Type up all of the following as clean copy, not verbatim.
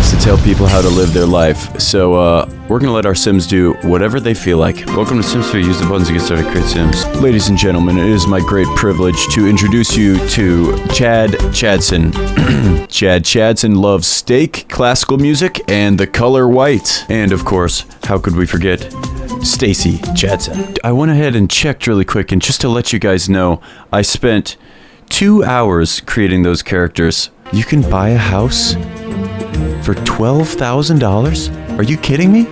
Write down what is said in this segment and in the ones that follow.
likes to tell people how to live their life. So, we're gonna let our Sims do whatever they feel like. Welcome to Sims 3. Use the buttons to get started, create Sims. Ladies and gentlemen, it is my great privilege to introduce you to Chadson. Chadson loves steak, classical music, and the color white. And of course, how could we forget Stacy Chadson? I went ahead and checked really quick, and just to let you guys know, I spent 2 hours creating those characters. You can buy a house for $12,000? Are you kidding me?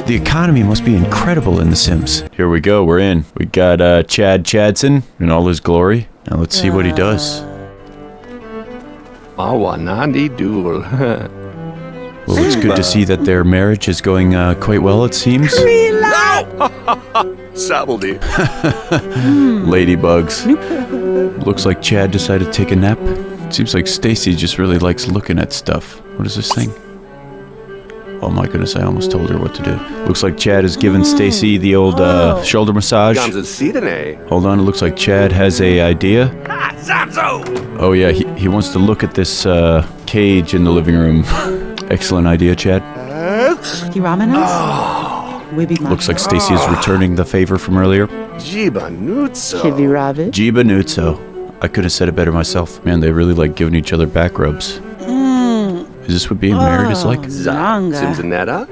The economy must be incredible in The Sims. Here we go, we're in. We got Chadson in all his glory. Now let's see what he does. Awanandi-dool. Well, it's good to see that their marriage is going quite well, it seems. Sabbledy. Ladybugs. Looks like Chad decided to take a nap. Seems like Stacy just really likes looking at stuff. What is this thing? Oh my goodness, I almost told her what to do. Looks like Chad has given Stacy the old shoulder massage. Hold on, it looks like Chad has a idea. Oh yeah, he wants to look at this cage in the living room. Excellent idea, Chad. Looks like Stacy is returning the favor from earlier. Jiba Nutso. I could have said it better myself. Man, they really like giving each other back rubs. Is this what being married is like? Simsonetta?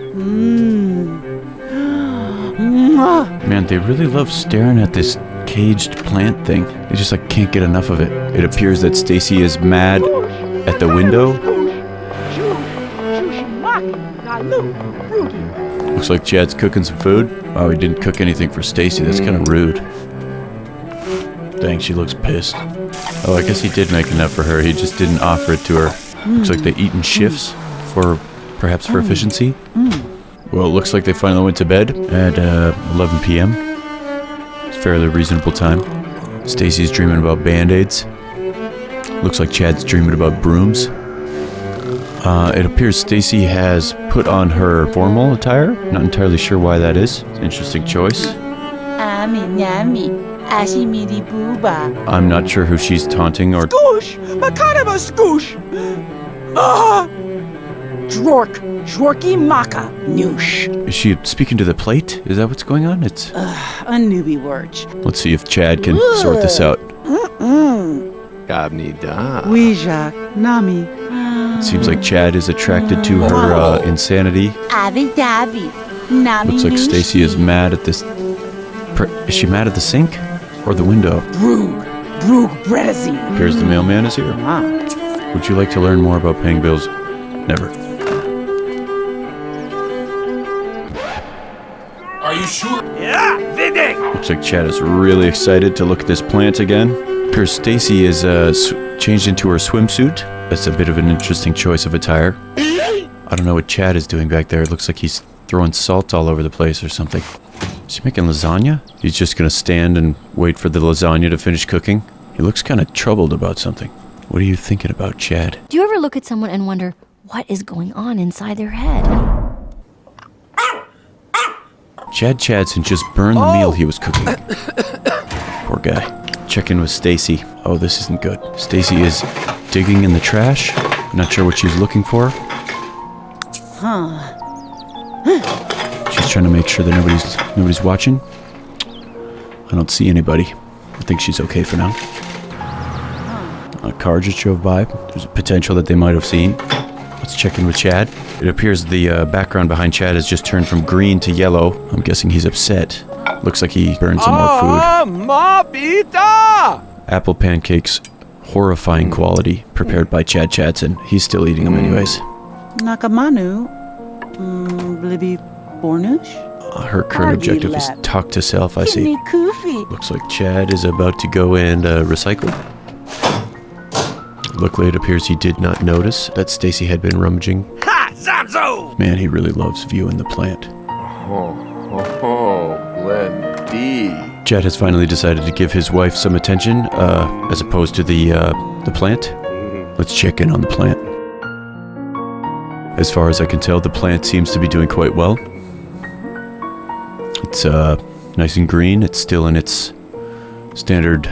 Man, they really love staring at this caged plant thing. They just like can't get enough of it. It appears that Stacy is mad at the window. Looks like Chad's cooking some food. Oh, he didn't cook anything for Stacy. That's kind of rude. Dang, she looks pissed. Oh, I guess he did make enough for her. He just didn't offer it to her. Looks like they eat in shifts perhaps for efficiency. Well, it looks like they finally went to bed at 11 p.m. It's a fairly reasonable time. Stacy's dreaming about band-aids. Looks like Chad's dreaming about brooms. It appears Stacy has put on her formal attire. Not entirely sure why that is. Interesting choice. I'm not sure who she's taunting or... Scoosh! Makanaba scoosh! Drorky maka noosh. Is she speaking to the plate? Is that what's going on? It's... a newbie word. Let's see if Chad can sort this out. Weejak, Nami. It seems like Chad is attracted to her insanity. Looks like Stacy is mad at this... Is she mad at the sink? Or the window? Brug Brezzy. Appears the mailman is here. Would you like to learn more about paying bills? Never. Are you sure? Yeah, Vinny! Looks like Chad is really excited to look at this plant again. Appears Stacy is changed into her swimsuit. That's a bit of an interesting choice of attire. I don't know what Chad is doing back there. It looks like he's throwing salt all over the place or something. Is he making lasagna? He's just gonna stand and wait for the lasagna to finish cooking. He looks kind of troubled about something. What are you thinking about, Chad? Do you ever look at someone and wonder what is going on inside their head? Chadson just burned the meal he was cooking. Poor guy. Check in with Stacy. Oh, this isn't good. Stacy is digging in the trash. Not sure what she's looking for. She's trying to make sure that nobody's watching. I don't see anybody. I think she's okay for now. A car just drove by. There's a potential that they might have seen. Let's check in with Chad. It appears the background behind Chad has just turned from green to yellow. I'm guessing he's upset. Looks like he burned some more food. Apple pancakes, horrifying quality, prepared by Chadson. He's still eating them anyways. Nakamanu, Blibby Bornush? Her current objective is talk to self, I see. Looks like Chad is about to go and recycle. Luckily, it appears he did not notice that Stacy had been rummaging. Ha! Zamzo! Man, he really loves viewing the plant. Lendy. Chad has finally decided to give his wife some attention, as opposed to the plant. Let's check in on the plant. As far as I can tell, the plant seems to be doing quite well. It's nice and green. It's still in its standard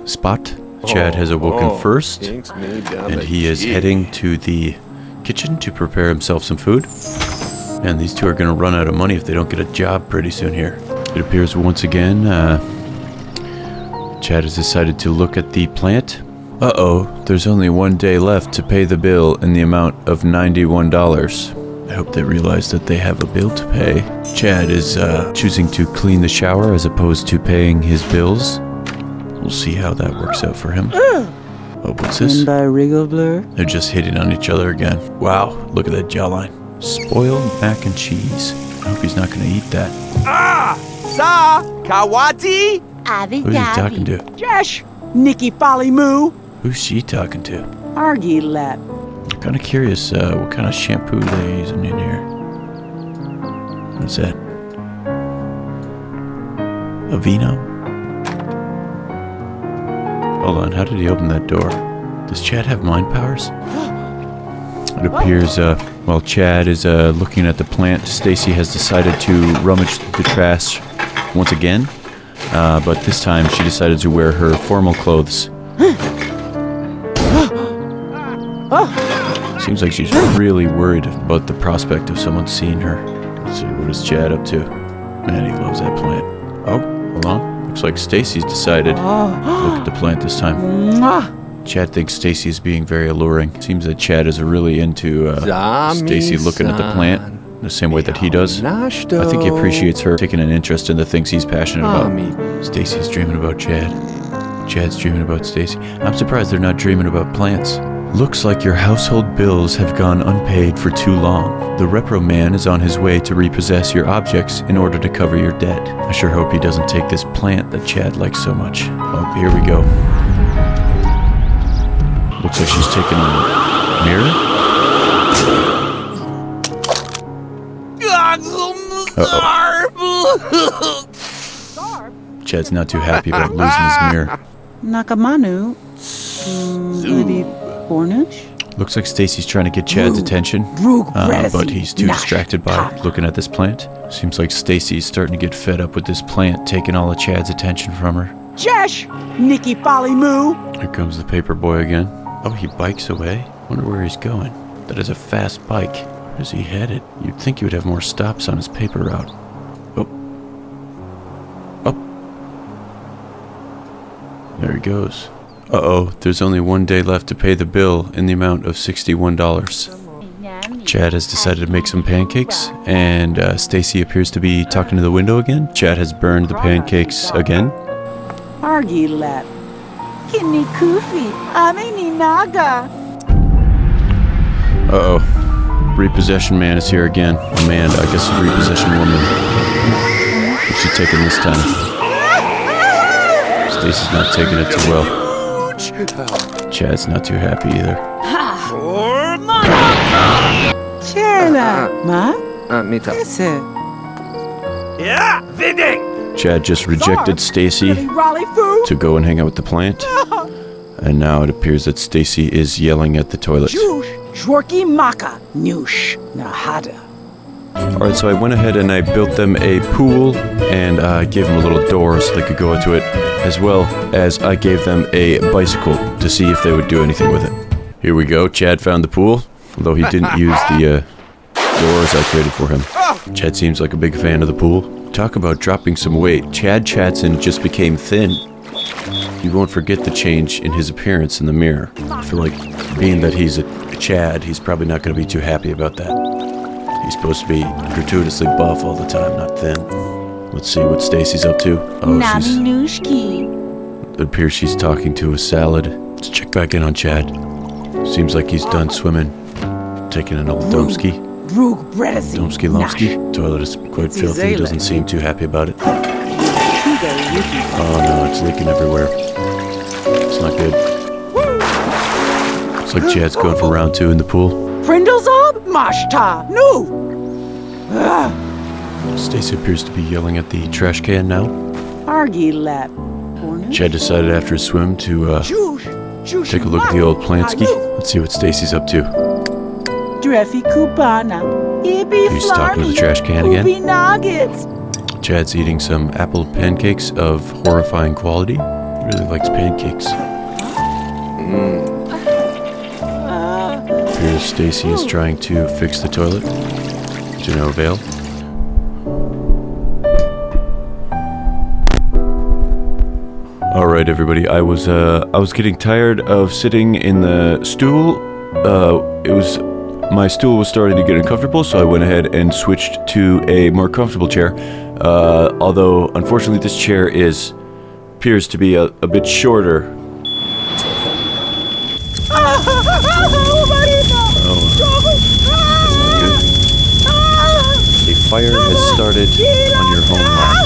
spot. Chad has awoken first, and he is heading to the kitchen to prepare himself some food. And these two are going to run out of money if they don't get a job pretty soon here. It appears once again, Chad has decided to look at the plant. Uh-oh, there's only 1 day left to pay the bill in the amount of $91. I hope they realize that they have a bill to pay. Chad is choosing to clean the shower as opposed to paying his bills. We'll see how that works out for him. Oh, what's this? And by Wriggle They're just hitting on each other again. Wow, look at that jawline. Spoiled mac and cheese. I hope he's not going to eat that. Sa Kawati. Who's he talking to? Josh, Nikki Folly Moo. Who's she talking to? Argy Lap. I'm kind of curious what kind of shampoo they're using in here. What's that? Aveeno? Hold on, how did he open that door? Does Chad have mind powers? It appears, while Chad is looking at the plant, Stacy has decided to rummage through the trash once again. But this time she decided to wear her formal clothes. Seems like she's really worried about the prospect of someone seeing her. Let's see, what is Chad up to? Man, he loves that plant. Oh, hold on. Looks like Stacy's decided to look at the plant this time. Mwah. Chad thinks Stacy is being very alluring. Seems that Chad is really into Stacy looking at the plant the same way that he does. I think he appreciates her taking an interest in the things he's passionate about. Stacy's dreaming about Chad. Chad's dreaming about Stacy. I'm surprised they're not dreaming about plants. Looks like your household bills have gone unpaid for too long. The repro man is on his way to repossess your objects in order to cover your debt. I sure hope he doesn't take this plant that Chad likes so much. Oh, here we go. Looks like she's taking a mirror. Uh-oh. Chad's not too happy about losing his mirror. Nakamanu. Maybe Bornush? Looks like Stacy's trying to get Chad's attention, but he's too distracted by looking at this plant. Seems like Stacy's starting to get fed up with this plant, taking all of Chad's attention from her. Josh, Nikki Folly Moo. Here comes the paper boy again. Oh, he bikes away? Wonder where he's going. That is a fast bike. Where is he headed? You'd think he would have more stops on his paper route. Oh. Oh. There he goes. Uh-oh, there's only 1 day left to pay the bill in the amount of $61. Chad has decided to make some pancakes, and Stacy appears to be talking to the window again. Chad has burned the pancakes again. Argy Lap. Kini Kufi. Amini Naga. Uh-oh. Repossession man is here again. Amanda, I guess a repossession woman. What's she taking this time? Stacy's not taking it too well. Chad's not too happy either. Chela. Ma? Mita. Ese. Yeah, Viding. Chad just rejected Stacy Raleigh Foo. to go and hang out with the plant. And now it appears that Stacy is yelling at the toilet. Jush. Shworky Maka. Noosh. Nahada. Alright, so I went ahead and I built them a pool and gave them a little door so they could go into it, as well as I gave them a bicycle to see if they would do anything with it. Here we go, Chad found the pool, although he didn't use the doors I created for him. Chad seems like a big fan of the pool. Talk about dropping some weight. Chad Chadson just became thin. You won't forget the change in his appearance in the mirror. I feel like, being that he's a Chad, he's probably not going to be too happy about that. He's supposed to be gratuitously buff all the time, not thin. Let's see what Stacy's up to. Oh, it appears she's talking to a salad. Let's check back in on Chad. Seems like he's done swimming. Taking an old Domsky. Domsky-Lomsky. Toilet is quite filthy. He doesn't seem too happy about it. Oh no, it's leaking everywhere. It's not good. Looks like Chad's going for round 2 in the pool. Prindlesab? Mashta. No. Stacy appears to be yelling at the trash can now. Argy Lap. Chad decided after his swim to take a look at the old Plansky. Let's see what Stacy's up to. Dreffy Kupana. He's talking to the trash can again. Nuggets. Chad's eating some apple pancakes of horrifying quality. He really likes pancakes. Appears Stacy is trying to fix the toilet. To no avail. Alright everybody, I was getting tired of sitting in the stool. My stool was starting to get uncomfortable, so I went ahead and switched to a more comfortable chair. Although, unfortunately, this chair appears to be a bit shorter. A fire has started on your homeland.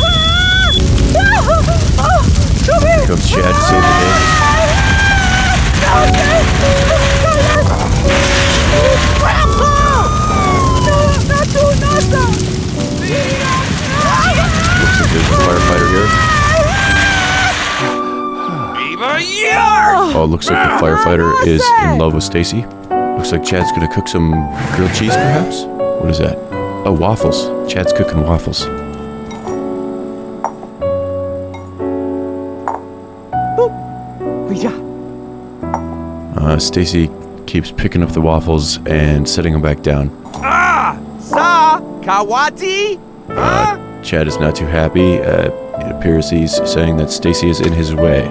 Here comes Chad to save the day. Looks like there's a firefighter here. Oh, looks like the firefighter is in love with Stacy. Looks like Chad's gonna cook some grilled cheese, perhaps? What is that? Oh, waffles. Chad's cooking waffles. Stacy keeps picking up the waffles and setting them back down. Sa Kawati? Chad is not too happy. It appears he's saying that Stacy is in his way.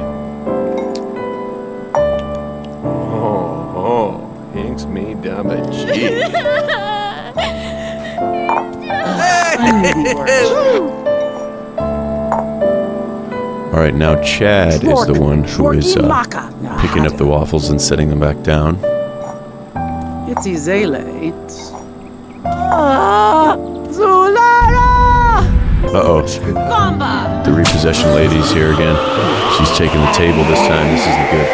Hinks me dumb G. Alright, now Chad is the one who is picking up the waffles and setting them back down. It's easy late. Uh-oh. The repossession lady's here again. She's taking the table this time. This isn't good.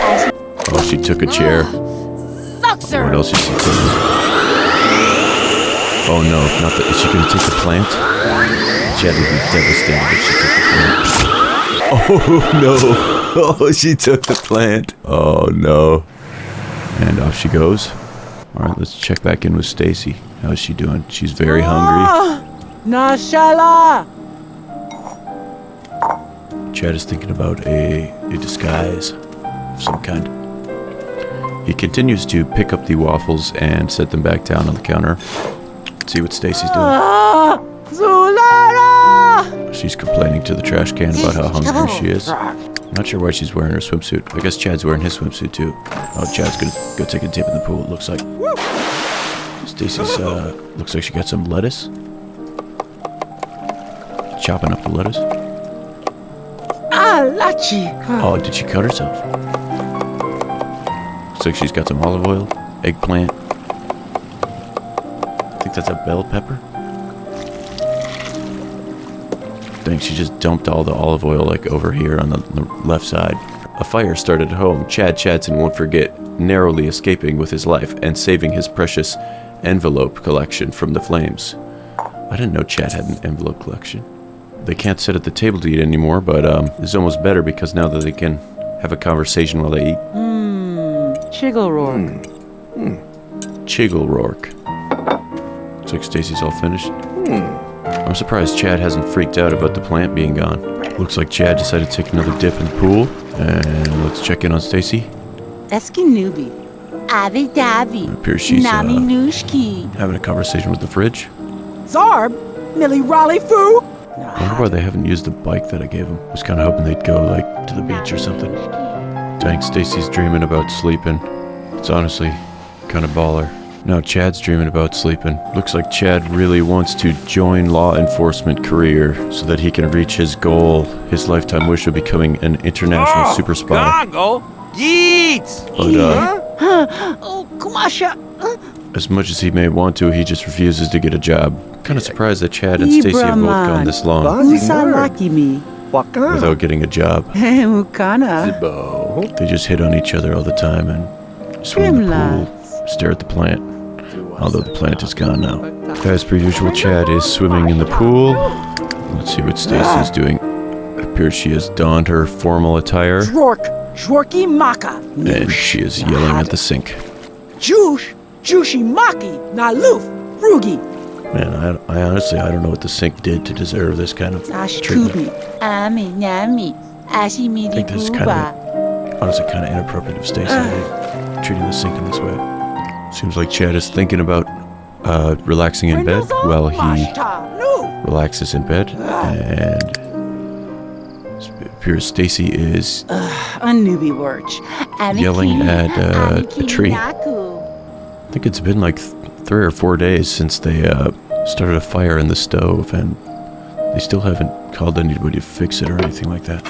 Oh, she took a chair. What else is she taking? Oh no, not that. Is she going to take the plant? Chad would be devastated if she took the plant. Oh no! Oh, she took the plant. Oh no. And off she goes. Alright, let's check back in with Stacy. How is she doing? She's very hungry. Nashala! Chad is thinking about a disguise of some kind. He continues to pick up the waffles and set them back down on the counter. Let's see what Stacy's doing. She's complaining to the trash can about how hungry she is. I'm not sure why she's wearing her swimsuit. I guess Chad's wearing his swimsuit too. Oh, Chad's gonna go take a dip in the pool, it looks like. Stacy's, looks like she got some lettuce. Chopping up the lettuce. Oh, did she cut herself? Looks like she's got some olive oil, eggplant. I think that's a bell pepper. Dang, she just dumped all the olive oil like over here on the left side. A fire started at home. Chadson won't forget narrowly escaping with his life and saving his precious envelope collection from the flames. I didn't know Chad had an envelope collection. They can't sit at the table to eat anymore, but it's almost better because now that they can have a conversation while they eat. Chiggle Rourke. Looks like Stacy's all finished. I'm surprised Chad hasn't freaked out about the plant being gone. Looks like Chad decided to take another dip in the pool. And let's check in on Stacy. Eskinubi. Avi Davi. It appears she's Nami Nushki. having a conversation with the fridge. Zarb. Millie Raleigh Foo. I wonder why they haven't used the bike that I gave them. I was kind of hoping they'd go, like, to the beach or something. Dang, Stacy's dreaming about sleeping. It's honestly kind of baller. Now Chad's dreaming about sleeping. Looks like Chad really wants to join law enforcement career so that he can reach his goal, his lifetime wish of becoming an international super spy. Gongo! Yeet! But, Oh, Kumasha. as much as he may want to, he just refuses to get a job. Kind of surprised that Chad and Stacy have both gone this long Usalakimi. without getting a job. Mukana. They just hit on each other all the time and swim in the pool, stare at the plant. Although the plant is gone now. As per usual, Chad is swimming in the pool. Let's see what Stacy's doing. It appears she has donned her formal attire. Shorky Maka. And she is yelling at the sink. Jushi Maki. Naluf. Rugi. Man, I honestly, I don't know what the sink did to deserve this kind of treatment. I think this is honestly kind of inappropriate of Stacy treating the sink in this way. Seems like Chad is thinking about relaxing in bed while he relaxes in bed, and it appears Stacy is A newbie worch. yelling at a tree. I think it's been like 3 or 4 days since they started a fire in the stove, and they still haven't called anybody to fix it or anything like that.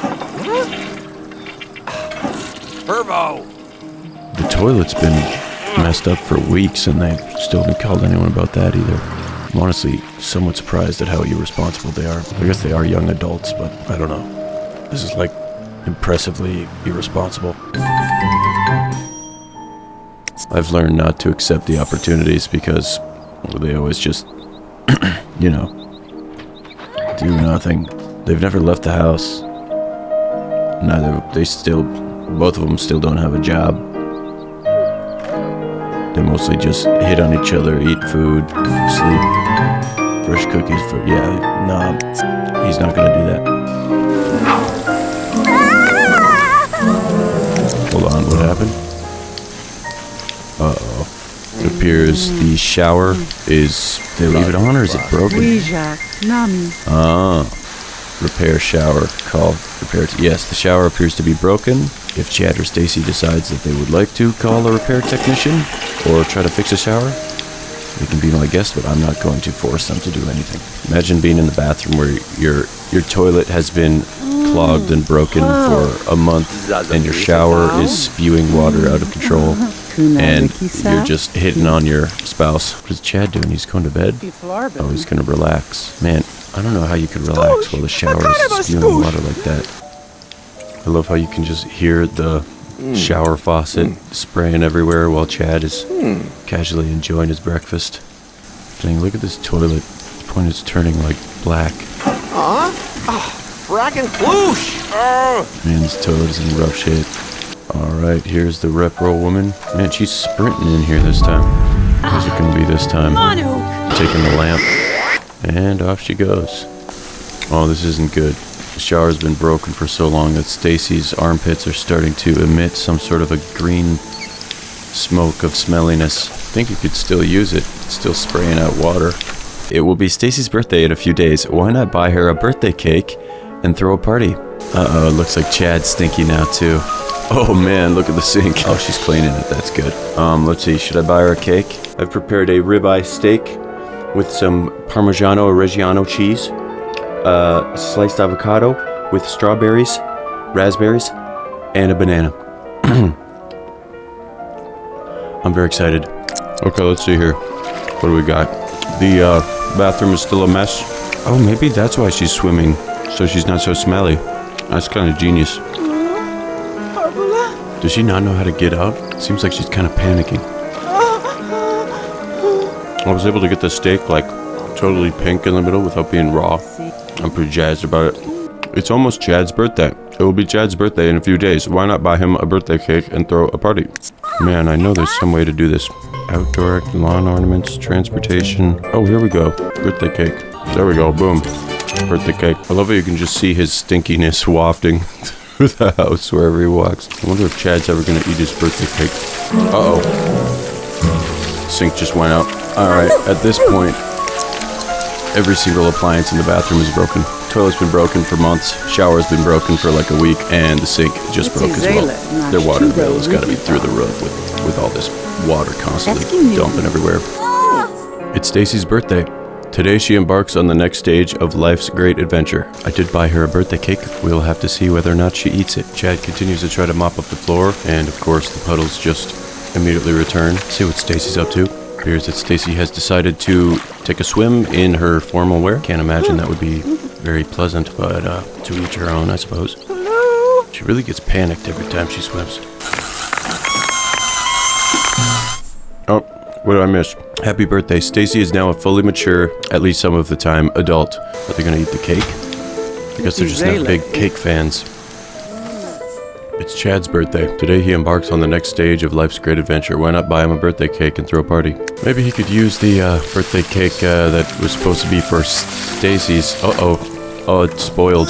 Verbo! The toilet's been messed up for weeks, and they still haven't called anyone about that either. I'm honestly somewhat surprised at how irresponsible they are. I guess they are young adults, but I don't know. This is like impressively irresponsible. I've learned not to accept the opportunities because they always just, you know, do nothing. They've never left the house. Both of them still don't have a job. They mostly just hit on each other, eat food, sleep, fresh cookies for, he's not gonna do that. Hold on, what happened? Uh-oh. It appears the shower is, they leave it on or is it broken? Repair shower called repair. Yes, the shower appears to be broken. If Chad or Stacy decides that they would like to call a repair technician or try to fix a shower, they can be my guest, but I'm not going to force them to do anything. Imagine being in the bathroom where your toilet has been clogged and broken for a month, and your shower is spewing water out of control, and you're just hitting on your spouse. What is Chad doing? He's going to bed? Oh, he's going to relax. Man, I don't know how you could relax while the shower is spewing water like that. I love how you can just hear the shower faucet spraying everywhere while Chad is casually enjoying his breakfast. Dang, look at this toilet. At the point it's turning like black. Frackin' floosh! Man, this toilet is in rough shape. Alright, here's the Repro woman. Man, she's sprinting in here this time. How's it gonna be this time? Taking the lamp. And off she goes. Oh, this isn't good. The shower's been broken for so long that Stacy's armpits are starting to emit some sort of a green smoke of smelliness. I think you could still use it. It's still spraying out water. It will be Stacy's birthday in a few days. Why not buy her a birthday cake and throw a party? Uh-oh, it looks like Chad's stinky now too. Oh man, look at the sink. Oh, she's cleaning it. That's good. Let's see. Should I buy her a cake? I've prepared a ribeye steak with some Parmigiano Reggiano cheese, sliced avocado with strawberries, raspberries, and a banana. I'm very excited. Okay, let's see here. What do we got? The bathroom is still a mess. Oh, maybe that's why she's swimming, so she's not so smelly. That's kind of genius. Does she not know how to get out? Seems like she's kind of panicking. I was able to get the steak like totally pink in the middle without being raw. I'm pretty jazzed about it. It's almost Chad's birthday. It will be Chad's birthday in a few days. Why not buy him a birthday cake and throw a party? Man, I know there's some way to do this. Outdoor lawn ornaments, transportation. Oh, here we go. Birthday cake. There we go. Boom. Birthday cake. I love how you can just see his stinkiness wafting through the house wherever he walks. I wonder if Chad's ever going to eat his birthday cake. Uh-oh. Sink just went out. Alright, at this point, every single appliance in the bathroom is broken. Toilet's been broken for months, shower's been broken for like a week, and the sink just broke as well. Their water bill has got to be through the roof with all this water constantly dumping everywhere. It's Stacy's birthday. Today she embarks on the next stage of life's great adventure. I did buy her a birthday cake. We'll have to see whether or not she eats it. Chad continues to try to mop up the floor, and of course the puddles just immediately return. See what Stacy's up to. Appears that Stacy has decided to take a swim in her formal wear. Can't imagine that would be very pleasant, but to each her own, I suppose. She really gets panicked every time she swims. Oh, what did I miss? Happy birthday. Stacy is now a fully mature, at least some of the time, adult. Are they gonna eat the cake? I guess they're just not big cake fans. It's Chad's birthday. Today he embarks on the next stage of life's great adventure. Why not buy him a birthday cake and throw a party? Maybe he could use the birthday cake that was supposed to be for Stacy's. Uh-oh. Oh, it's spoiled.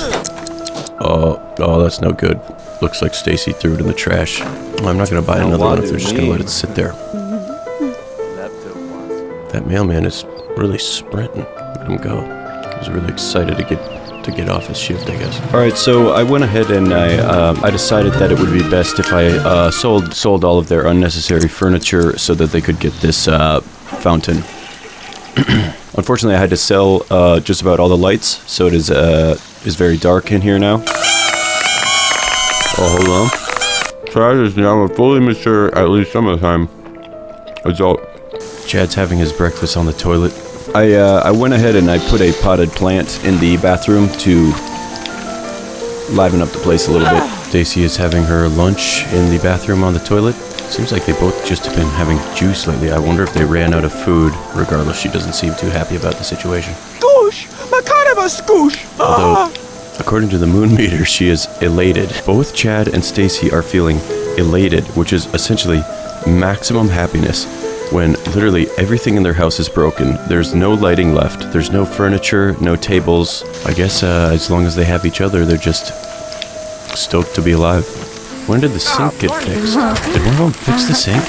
Oh, that's no good. Looks like Stacy threw it in the trash. I'm not going to buy another one if they're just going to let it sit there. That mailman is really sprinting. Let him go. He's really excited to get off his shift, I guess. All right, so I went ahead and I decided that it would be best if I sold all of their unnecessary furniture so that they could get this fountain. Unfortunately, I had to sell just about all the lights, so it is very dark in here now. Oh, hold on. Chad is now a fully mature, at least some of the time, adult. Chad's having his breakfast on the toilet. I went ahead and I put a potted plant in the bathroom to liven up the place a little bit. Stacy is having her lunch in the bathroom on the toilet. Seems like they both just have been having juice lately. I wonder if they ran out of food. Regardless, she doesn't seem too happy about the situation. Scoosh! Macarova scoosh! Although, according to the moon meter, she is elated. Both Chad and Stacy are feeling elated, which is essentially maximum happiness when literally everything in their house is broken. There's no lighting left. There's no furniture, no tables. I guess as long as they have each other, they're just stoked to be alive. When did the sink get fixed? Did one of them fix the sink?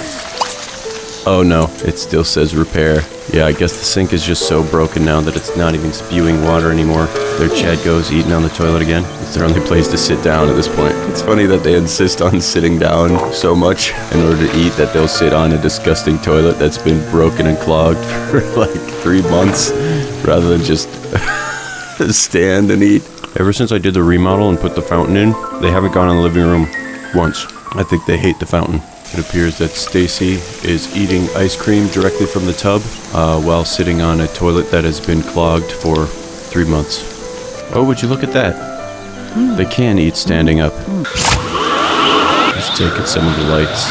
Oh no, it still says repair. Yeah, I guess the sink is just so broken now that it's not even spewing water anymore. There Chad goes eating on the toilet again. It's their only place to sit down at this point. It's funny that they insist on sitting down so much in order to eat that they'll sit on a disgusting toilet that's been broken and clogged for like 3 months rather than just stand and eat. Ever since I did the remodel and put the fountain in, they haven't gone in the living room once. I think they hate the fountain. It appears that Stacy is eating ice cream directly from the tub while sitting on a toilet that has been clogged for 3 months. Oh, would you look at that? They can eat standing up. Just taking some of the lights.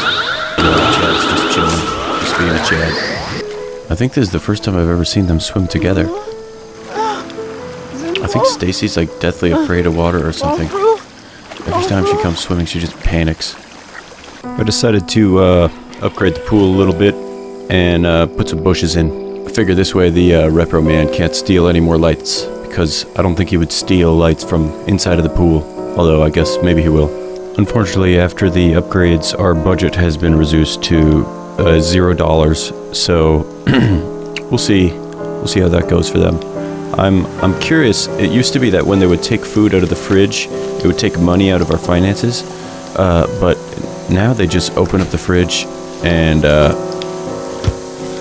Chad's just chilling, just being a Chad. I think this is the first time I've ever seen them swim together. I think Stacy's like deathly afraid of water or something. Every time she comes swimming, she just panics. I decided to upgrade the pool a little bit and put some bushes in. I figure this way the repro man can't steal any more lights, because I don't think he would steal lights from inside of the pool, although I guess maybe he will. Unfortunately, after the upgrades, our budget has been reduced to $0, so we'll see how that goes for them. I'm curious. It used to be that when they would take food out of the fridge, it would take money out of our finances, but now they just open up the fridge and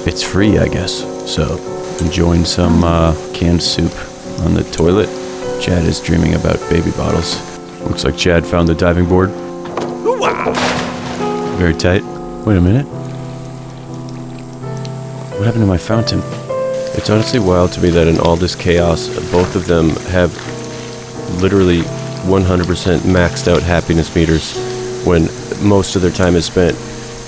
it's free, I guess. So enjoying some canned soup on the toilet. Chad is dreaming about baby bottles. Looks like Chad found the diving board. Very tight. Wait a minute. What happened to my fountain? It's honestly wild to me that in all this chaos, both of them have literally 100% maxed out happiness meters when most of their time is spent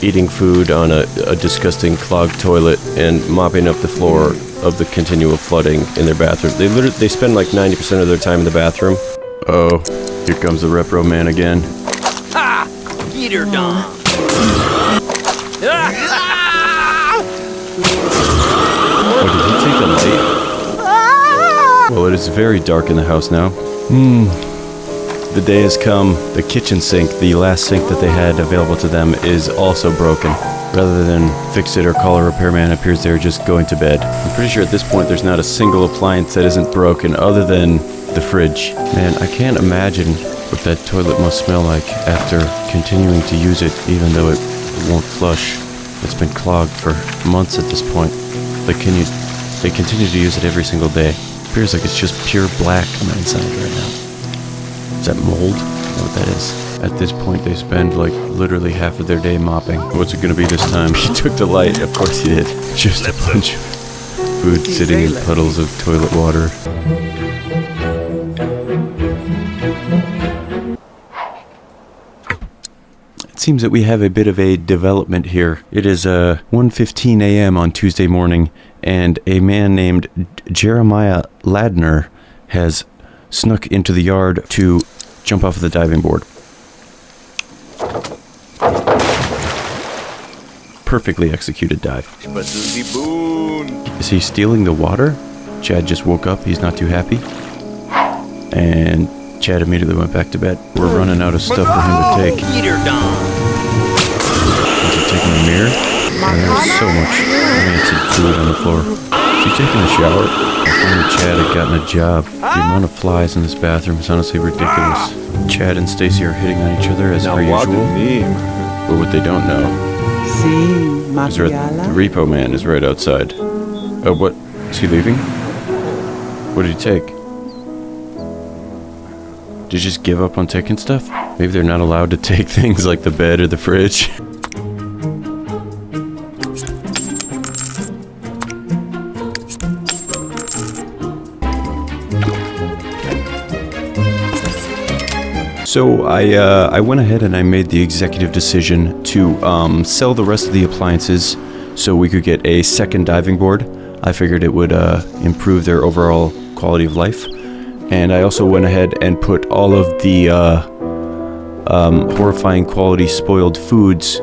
eating food on a disgusting clogged toilet and mopping up the floor of the continual flooding in their bathroom. They spend like 90% of their time in the bathroom. Oh, here comes the repro man again. Ha! Get her done. Oh, did he take the light? Well, it is very dark in the house now. The day has come. The kitchen sink, the last sink that they had available to them, is also broken. Rather than fix it or call a repairman, it appears they're just going to bed. I'm pretty sure at this point there's not a single appliance that isn't broken other than the fridge. Man, I can't imagine what that toilet must smell like after continuing to use it even though it won't flush. It's been clogged for months at this point. They continue to use it every single day. It appears like it's just pure black on the inside right now. Is that mold? I don't know what that is. At this point, they spend like literally half of their day mopping. What's it gonna be this time? He took the light. Of course he did. Just a bunch of food sitting in puddles of toilet water. It seems that we have a bit of a development here. It is 1:15 a.m. on Tuesday morning, and a man named Jeremiah Ladner has snuck into the yard to jump off of the diving board. Perfectly executed dive. Is he stealing the water? Chad just woke up. He's not too happy. And Chad immediately went back to bed. We're running out of stuff for him to take. Get her done. Is he taking a mirror? so much rancid food on the floor. She's taking a shower. If only Chad had gotten a job. The amount of flies in this bathroom is honestly ridiculous. Chad and Stacy are hitting on each other as per usual. But what they don't know is the repo man is right outside. Oh, what? Is he leaving? What did he take? Did you just give up on taking stuff? Maybe they're not allowed to take things like the bed or the fridge. So I went ahead and I made the executive decision to sell the rest of the appliances so we could get a second diving board. I figured it would improve their overall quality of life. And I also went ahead and put all of the horrifying quality spoiled foods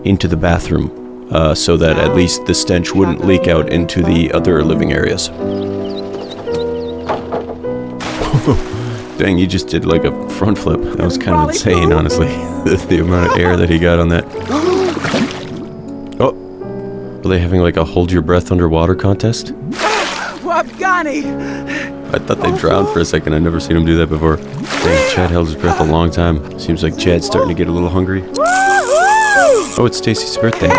into the bathroom so that at least the stench wouldn't leak out into the other living areas. Dang, you just did like a front flip. That was kind of insane, honestly. The amount of air that he got on that. Oh, are they having like a hold your breath underwater contest? I thought they drowned for a second. I've never seen him do that before. Dang, Chad held his breath a long time. Seems like Chad's starting to get a little hungry. Oh, it's Stacy's birthday.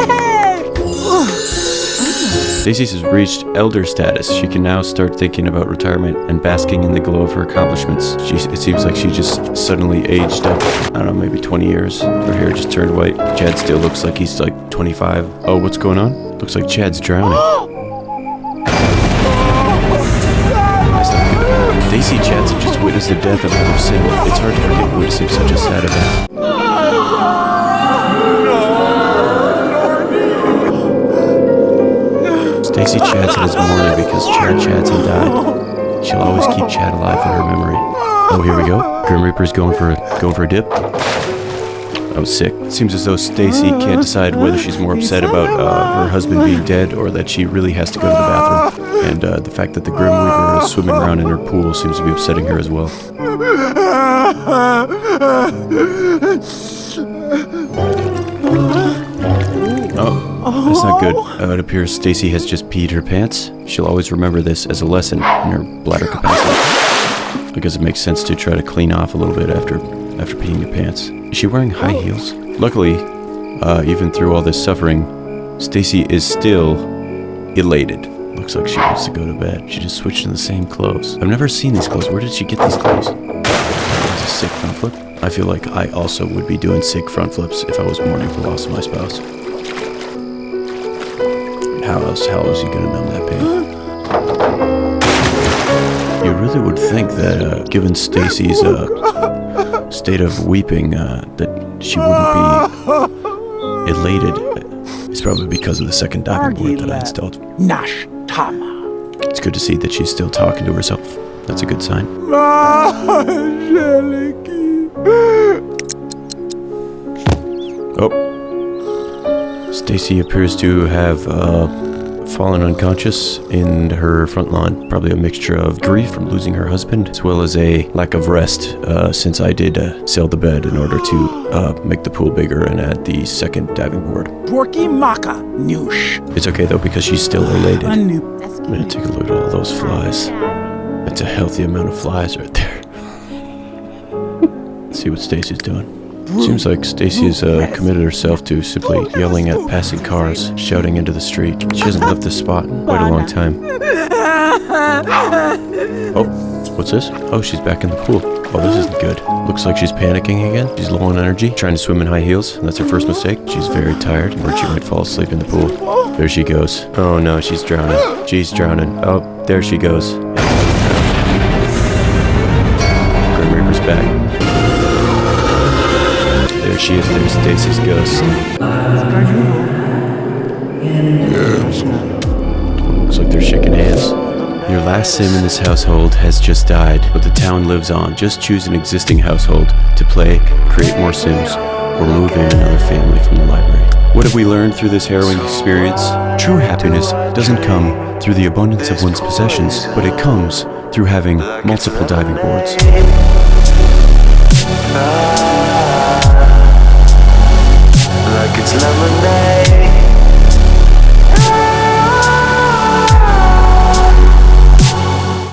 Stacy has reached elder status. She can now start thinking about retirement and basking in the glow of her accomplishments. It seems like she just suddenly aged up. I don't know, maybe 20 years. Her hair just turned white. Chad still looks like he's like 25. Oh, what's going on? Looks like Chad's drowning. Stacy Chadson just witnessed the death of another sin. It's hard to forget witnessing such a sad event. Stacy Chadson is mourning because Chad Chadson died. She'll always keep Chad alive in her memory. Oh, here we go. Grim Reaper's going for a dip. I was sick. It seems as though Stacy can't decide whether she's more upset about her husband being dead or that she really has to go to the bathroom. And the fact that the Grim Reaper is swimming around in her pool seems to be upsetting her as well. Oh, that's not good. It appears Stacy has just peed her pants. She'll always remember this as a lesson in her bladder capacity. Because it makes sense to try to clean off a little bit after peeing your pants. Is she wearing high heels? Luckily, even through all this suffering, Stacy is still elated. Looks like she wants to go to bed. She just switched in the same clothes. I've never seen these clothes. Where did she get these clothes? That's a sick front flip. I feel like I also would be doing sick front flips if I was mourning the loss of my spouse. How else is he gonna numb that pain? You really would think that, given Stacy's state of weeping, that she wouldn't be elated. It's probably because of the second diving board that I installed. Nash Tama. It's good to see that she's still talking to herself. That's a good sign. Oh. Stacy appears to have fallen unconscious in her front lawn. Probably a mixture of grief from losing her husband, as well as a lack of rest since I did sell the bed in order to make the pool bigger and add the second diving board. It's okay though, because she's still elated. Man, take a look at all those flies. That's a healthy amount of flies right there. Let's see what Stacy's doing. Seems like Stacy has committed herself to simply yelling at passing cars, shouting into the street. She hasn't left this spot in quite a long time. Oh, what's this? Oh, she's back in the pool. Oh, this isn't good. Looks like she's panicking again. She's low on energy, trying to swim in high heels. That's her first mistake. She's very tired, or she might fall asleep in the pool. There she goes. Oh no, she's drowning. She's drowning. Oh, there she goes. Grim Reaper's back. There she is, there's Stacy's ghost. Looks like they're shaking hands. Your last sim in this household has just died, but the town lives on. Just choose an existing household to play, create more sims, or move in another family from the library. What have we learned through this harrowing experience? True happiness doesn't come through the abundance of one's possessions, but it comes through having multiple diving boards.